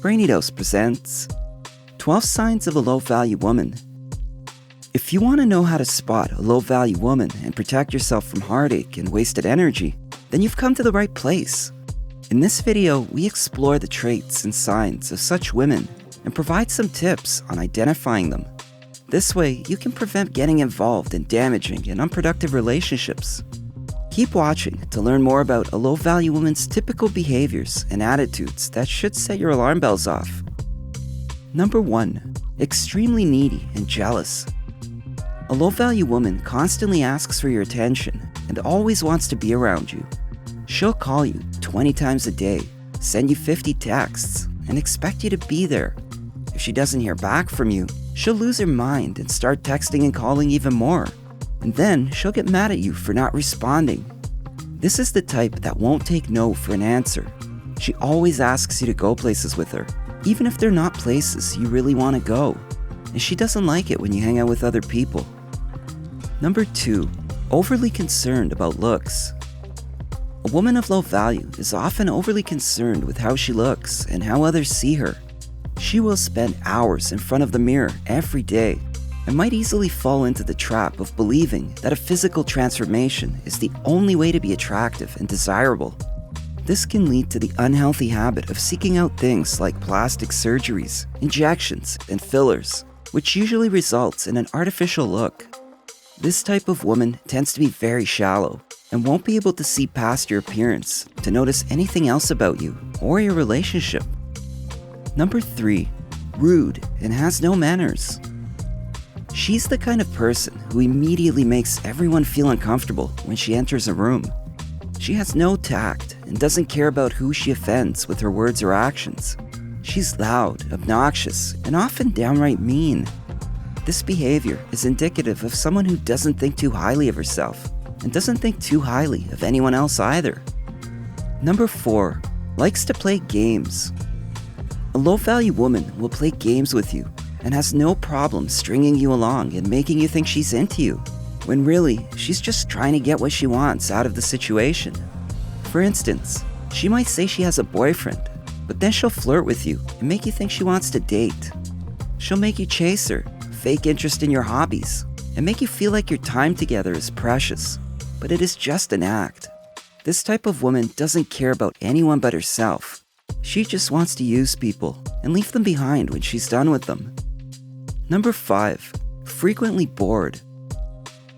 BRAINY presents 12 Signs of a Low-Value Woman. If you want to know how to spot a low-value woman and protect yourself from heartache and wasted energy, then you've come to the right place. In this video, we explore the traits and signs of such women and provide some tips on identifying them. This way, you can prevent getting involved in damaging and unproductive relationships. Keep watching to learn more about a low-value woman's typical behaviors and attitudes that should set your alarm bells off. Number 1. Extremely needy and jealous. A low-value woman constantly asks for your attention and always wants to be around you. She'll call you 20 times a day, send you 50 texts, and expect you to be there. If she doesn't hear back from you, she'll lose her mind and start texting and calling even more. And then she'll get mad at you for not responding. This is the type that won't take no for an answer. She always asks you to go places with her, even if they're not places you really want to go. And she doesn't like it when you hang out with other people. Number 2. Overly concerned about looks. A woman of low value is often overly concerned with how she looks and how others see her. She will spend hours in front of the mirror every day and might easily fall into the trap of believing that a physical transformation is the only way to be attractive and desirable. This can lead to the unhealthy habit of seeking out things like plastic surgeries, injections, and fillers, which usually results in an artificial look. This type of woman tends to be very shallow and won't be able to see past your appearance to notice anything else about you or your relationship. Number 3. Rude and has no manners. She's the kind of person who immediately makes everyone feel uncomfortable when she enters a room. She has no tact and doesn't care about who she offends with her words or actions. She's loud, obnoxious, and often downright mean. This behavior is indicative of someone who doesn't think too highly of herself and doesn't think too highly of anyone else either. Number 4. Likes to play games. A low-value woman will play games with you and has no problem stringing you along and making you think she's into you, when really, she's just trying to get what she wants out of the situation. For instance, she might say she has a boyfriend, but then she'll flirt with you and make you think she wants to date. She'll make you chase her, fake interest in your hobbies, and make you feel like your time together is precious, but it is just an act. This type of woman doesn't care about anyone but herself. She just wants to use people and leave them behind when she's done with them. Number 5. Frequently bored.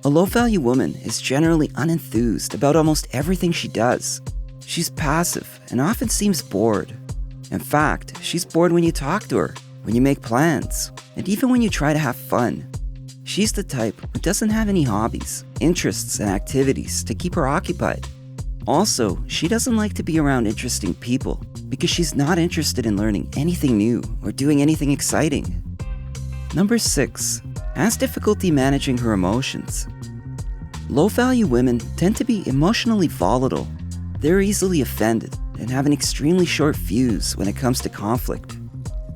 A low-value woman is generally unenthused about almost everything she does. She's passive and often seems bored. In fact, she's bored when you talk to her, when you make plans, and even when you try to have fun. She's the type who doesn't have any hobbies, interests, and activities to keep her occupied. Also, she doesn't like to be around interesting people because she's not interested in learning anything new or doing anything exciting. Number 6. Has difficulty managing her emotions. Low-value women tend to be emotionally volatile. They're easily offended and have an extremely short fuse when it comes to conflict.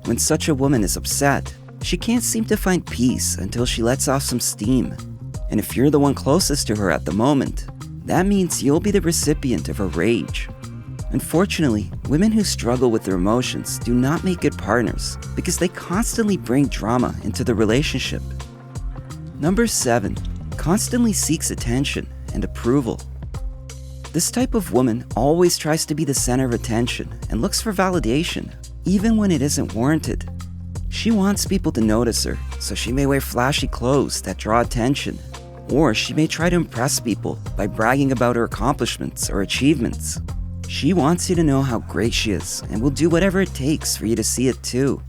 When such a woman is upset, she can't seem to find peace until she lets off some steam. And if you're the one closest to her at the moment, that means you'll be the recipient of her rage. Unfortunately, women who struggle with their emotions do not make good partners because they constantly bring drama into the relationship. Number 7. Constantly seeks attention and approval. This type of woman always tries to be the center of attention and looks for validation, even when it isn't warranted. She wants people to notice her, so she may wear flashy clothes that draw attention, or she may try to impress people by bragging about her accomplishments or achievements. She wants you to know how great she is and will do whatever it takes for you to see it too.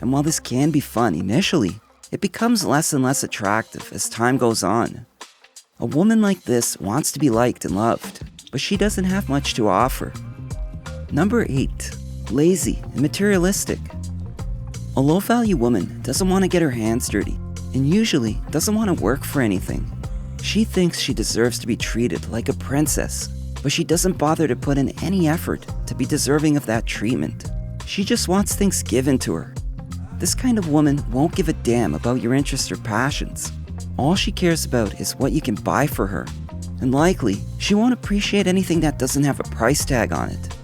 And while this can be fun initially, it becomes less and less attractive as time goes on. A woman like this wants to be liked and loved, but she doesn't have much to offer. Number 8. Lazy and materialistic. A low-value woman doesn't want to get her hands dirty and usually doesn't want to work for anything. She thinks she deserves to be treated like a princess, but she doesn't bother to put in any effort to be deserving of that treatment. She just wants things given to her. This kind of woman won't give a damn about your interests or passions. All she cares about is what you can buy for her, and likely, she won't appreciate anything that doesn't have a price tag on it.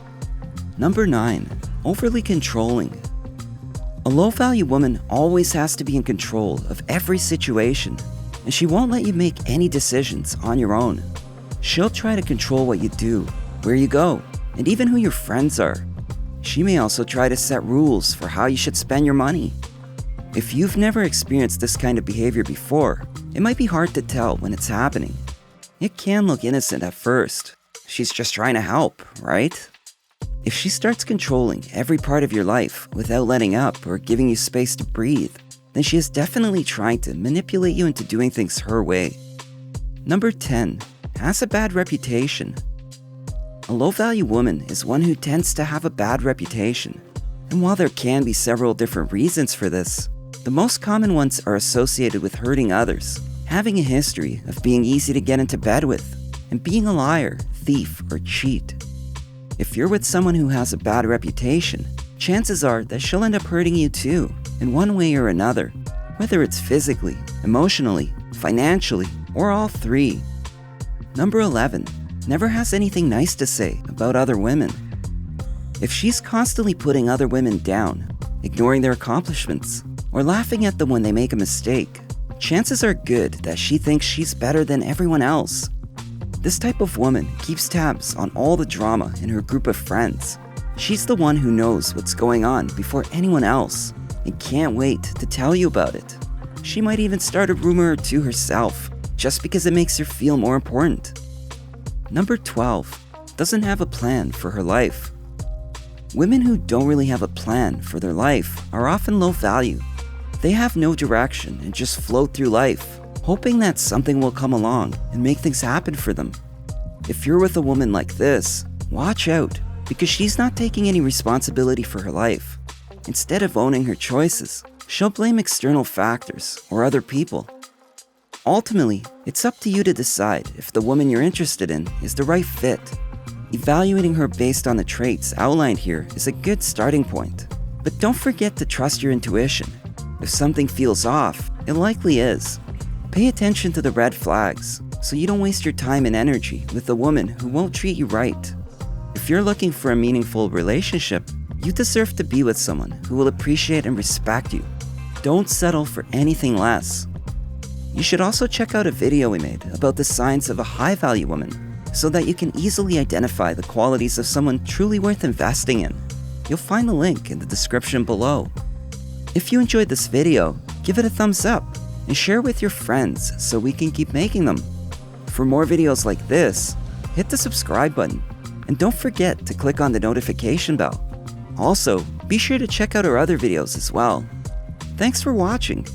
Number 9. Overly controlling. A low-value woman always has to be in control of every situation, and she won't let you make any decisions on your own. She'll try to control what you do, where you go, and even who your friends are. She may also try to set rules for how you should spend your money. If you've never experienced this kind of behavior before, it might be hard to tell when it's happening. It can look innocent at first. She's just trying to help, right? If she starts controlling every part of your life without letting up or giving you space to breathe, then she is definitely trying to manipulate you into doing things her way. Number 10, has a bad reputation. A low-value woman is one who tends to have a bad reputation. And while there can be several different reasons for this, the most common ones are associated with hurting others, having a history of being easy to get into bed with, and being a liar, thief, or cheat. If you're with someone who has a bad reputation, chances are that she'll end up hurting you too, in one way or another, whether it's physically, emotionally, financially, or all three. Number 11, never has anything nice to say about other women. If she's constantly putting other women down, ignoring their accomplishments, or laughing at them when they make a mistake, chances are good that she thinks she's better than everyone else. This type of woman keeps tabs on all the drama in her group of friends. She's the one who knows what's going on before anyone else and can't wait to tell you about it. She might even start a rumor or two herself just because it makes her feel more important. Number 12, doesn't have a plan for her life. Women who don't really have a plan for their life are often low value. They have no direction and just float through life, hoping that something will come along and make things happen for them. If you're with a woman like this, watch out, because she's not taking any responsibility for her life. Instead of owning her choices, she'll blame external factors or other people. Ultimately, it's up to you to decide if the woman you're interested in is the right fit. Evaluating her based on the traits outlined here is a good starting point. But don't forget to trust your intuition. If something feels off, it likely is. Pay attention to the red flags, so you don't waste your time and energy with a woman who won't treat you right. If you're looking for a meaningful relationship, you deserve to be with someone who will appreciate and respect you. Don't settle for anything less. You should also check out a video we made about the signs of a high-value woman, so that you can easily identify the qualities of someone truly worth investing in. You'll find the link in the description below. If you enjoyed this video, give it a thumbs up and share with your friends so we can keep making them. For more videos like this, hit the subscribe button and don't forget to click on the notification bell. Also, be sure to check out our other videos as well. Thanks for watching.